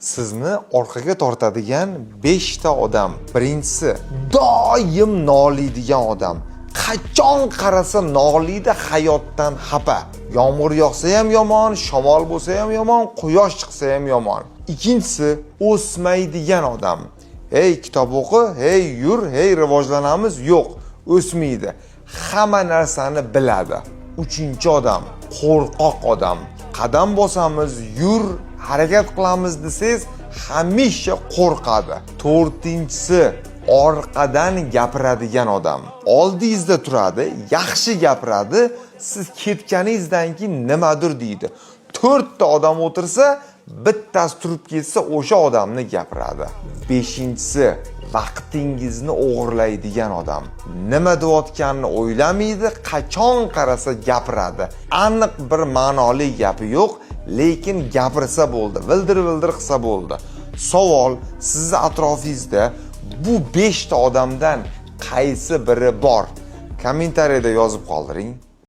Sizni orqaga tortadigan 5 ta odam. Birinchisi, doim noliydigan odam. Qachon qarasa noliydi, hayotdan xafa. Yomg'ir yog'sa ham yomon, shamol bo'lsa ham yomon, quyosh chiqsa ham yomon. Ikkinchisi, o'smaydigan odam. Hey kitob o'qi, hey yur, hey rivojlanamiz, yo'q, o'smaydi. Hamma narsani biladi. Uchinchi odam, qo'rqoq odam. Qadam bosamiz, yur, harakat qilamiz desangiz, hamisha qo'rqadi. To'rtinchisi, orqadan gapiradigan odam. Oldingizda turadi, yaxshi gapiradi, siz ketganingizdan keyin nimadir deydi. 4 ta odam o'tirsa, bittasi turib ketsa, o'sha odamni gapiradi. Beshinchisi, vaqtingizni o'g'irlaydigan odam. Nima deyotganini o'ylamaydi, qachon qarasa gapiradi. Aniq bir ma'noli gapi yo'q, lekin gapirsa bo'ldi, vildir-vildir qilsa bo'ldi. Savol, sizni atrofingizda bu 5 ta odamdan qaysi biri bor? Kommentariyada yozib qoldiring.